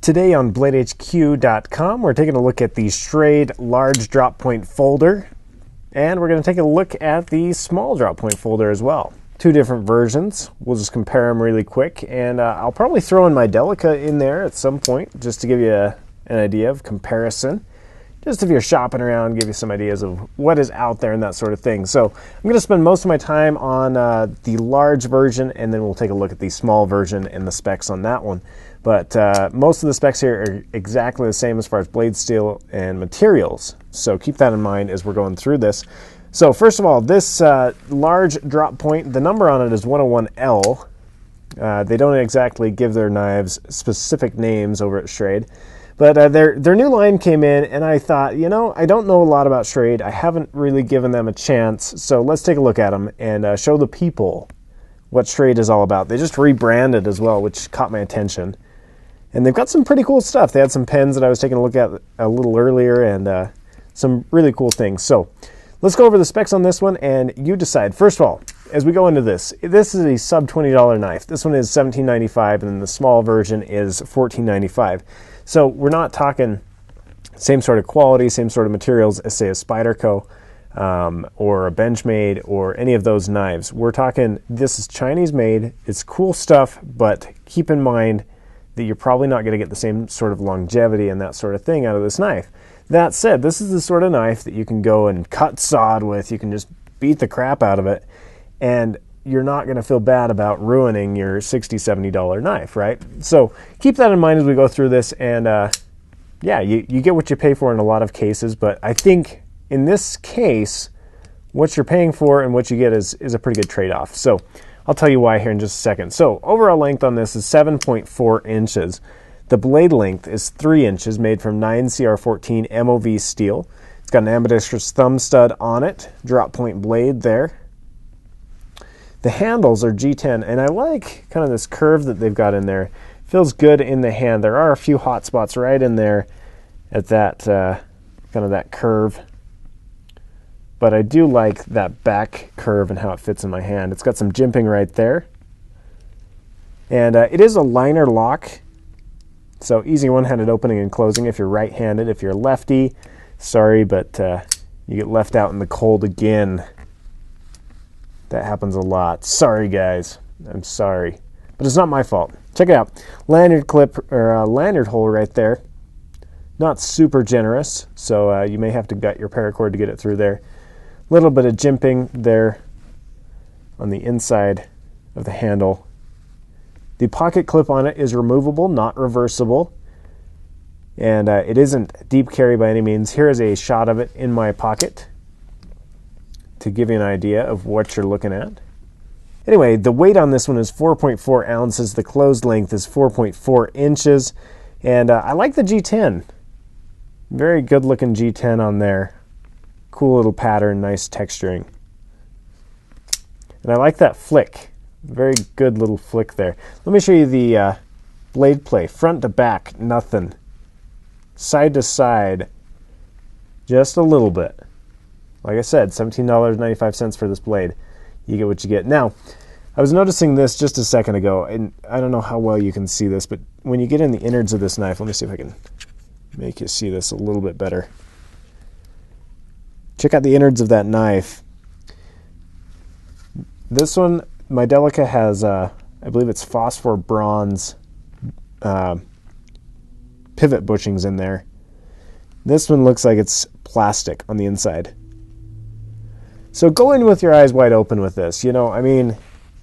Today on BladeHQ.com, we're taking a look at the Schrade large drop point folder, and we're going to take a look at the small drop point folder as well. Two different versions. We'll just compare them really quick, and I'll probably throw in my Delica in there at some point just to give you an idea of comparison. Just if you're shopping around, give you some ideas of what is out there and that sort of thing. So I'm going to spend most of my time on the large version, and then we'll take a look at the small version and the specs on that one. But most of the specs here are exactly the same as far as blade steel and materials. So keep that in mind as we're going through this. So first of all, this large drop point, the number on it is 101L. They don't exactly give their knives specific names over at Schrade. But their new line came in, and I thought, you know, I don't know a lot about Schrade. I haven't really given them a chance, so let's take a look at them and show the people what Schrade is all about. They just rebranded as well, which caught my attention. And they've got some pretty cool stuff. They had some pens that I was taking a look at a little earlier, and some really cool things. So let's go over the specs on this one, and you decide. First of all, as we go into this is a sub $20 knife. This one is $17.95, and then the small version is $14.95. So we're not talking same sort of quality, same sort of materials as, say, a Spyderco or a Benchmade or any of those knives. We're talking this is Chinese made. It's cool stuff, but keep in mind that you're probably not going to get the same sort of longevity and that sort of thing out of this knife. That said, this is the sort of knife that you can go and cut sod with. You can just beat the crap out of it, and you're not going to feel bad about ruining your $60, $70 knife, right? So keep that in mind as we go through this, and yeah, you get what you pay for in a lot of cases, but I think in this case, what you're paying for and what you get is a pretty good trade-off. So I'll tell you why here in just a second. So overall length on this is 7.4 inches. The blade length is 3 inches, made from 9CR14 MOV steel. It's got an ambidextrous thumb stud on it, drop point blade there. The handles are G10, and I like kind of this curve that they've got in there. Feels good in the hand. There are a few hot spots right in there at that kind of that curve, but I do like that back curve and how it fits in my hand. It's got some jimping right there, and it is a liner lock, so easy one-handed opening and closing if you're right-handed. If you're lefty, sorry, but you get left out in the cold again. That happens a lot. Sorry, guys. I'm sorry. But it's not my fault. Check it out. Lanyard clip, or lanyard hole right there. Not super generous, so you may have to gut your paracord to get it through there. A little bit of jimping there on the inside of the handle. The pocket clip on it is removable, not reversible. And it isn't deep carry by any means. Here is a shot of it in my pocket to give you an idea of what you're looking at. Anyway, the weight on this one is 4.4 ounces. The closed length is 4.4 inches. And I like the G10. Very good looking G10 on there. Cool little pattern, nice texturing. And I like that flick. Very good little flick there. Let me show you the blade play. Front to back, nothing. Side to side, just a little bit. Like I said, $17.95 for this blade. You get what you get. Now, I was noticing this just a second ago, and I don't know how well you can see this, but when you get in the innards of this knife, let me see if I can make you see this a little bit better. Check out the innards of that knife. This one, my Delica has, I believe it's phosphor bronze pivot bushings in there. This one looks like it's plastic on the inside. So go in with your eyes wide open with this. You know, I mean,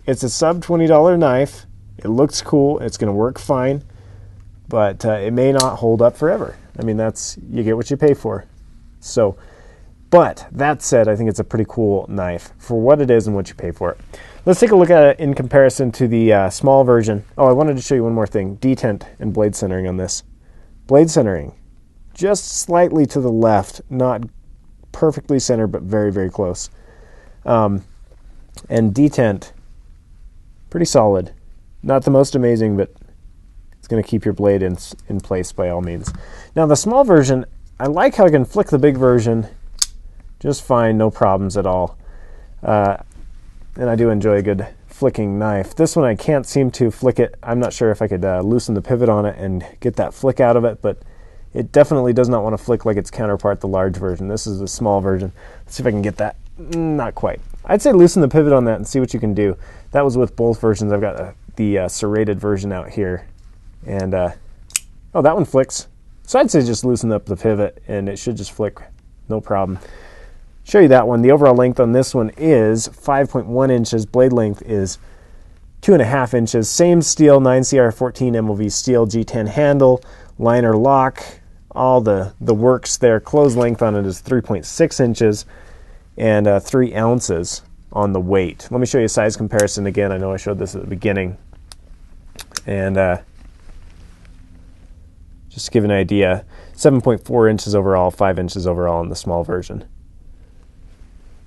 it's a sub $20 knife. It looks cool. It's going to work fine, but it may not hold up forever. I mean, you get what you pay for. So, but that said, I think it's a pretty cool knife for what it is and what you pay for it. Let's take a look at it in comparison to the small version. Oh, I wanted to show you one more thing. Detent and blade centering on this. Blade centering, just slightly to the left, not perfectly centered, but very, very close. And detent, pretty solid. Not the most amazing, but it's going to keep your blade in place by all means. Now the small version, I like how I can flick the big version just fine, no problems at all. And I do enjoy a good flicking knife. This one I can't seem to flick it. I'm not sure if I could loosen the pivot on it and get that flick out of it, but it definitely does not want to flick like its counterpart, the large version. This is the small version. Let's see if I can get that. Not quite. I'd say loosen the pivot on that and see what you can do. That was with both versions. I've got the serrated version out here. And, oh, that one flicks. So I'd say just loosen up the pivot and it should just flick, no problem. Show you that one. The overall length on this one is 5.1 inches. Blade length is 2.5 inches. Same steel, 9CR14 MOV steel, G10 handle, liner lock, all the works there. Close length on it is 3.6 inches and 3 ounces on the weight. Let me show you a size comparison again. I know I showed this at the beginning. And just to give an idea, 7.4 inches overall, 5 inches overall in the small version.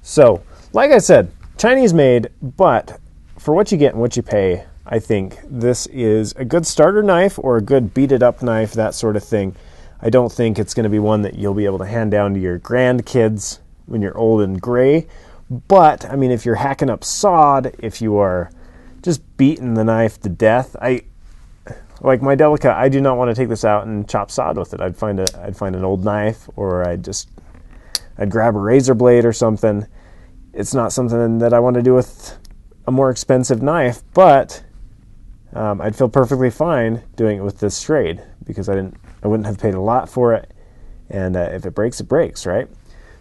So, like I said, Chinese made, but for what you get and what you pay, I think this is a good starter knife or a good beat-it up knife, that sort of thing. I don't think it's going to be one that you'll be able to hand down to your grandkids when you're old and gray. But, I mean, if you're hacking up sod, if you are just beating the knife to death, like my Delica, I do not want to take this out and chop sod with it. I'd find an old knife, or I'd grab a razor blade or something. It's not something that I want to do with a more expensive knife, but I'd feel perfectly fine doing it with this Schrade because I wouldn't have paid a lot for it, and if it breaks, right?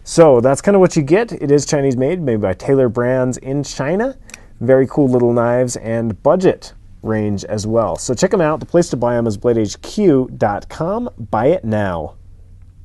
So that's kind of what you get. It is Chinese made by Taylor Brands in China. Very cool little knives and budget range as well. So check them out. The place to buy them is BladeHQ.com. Buy it now.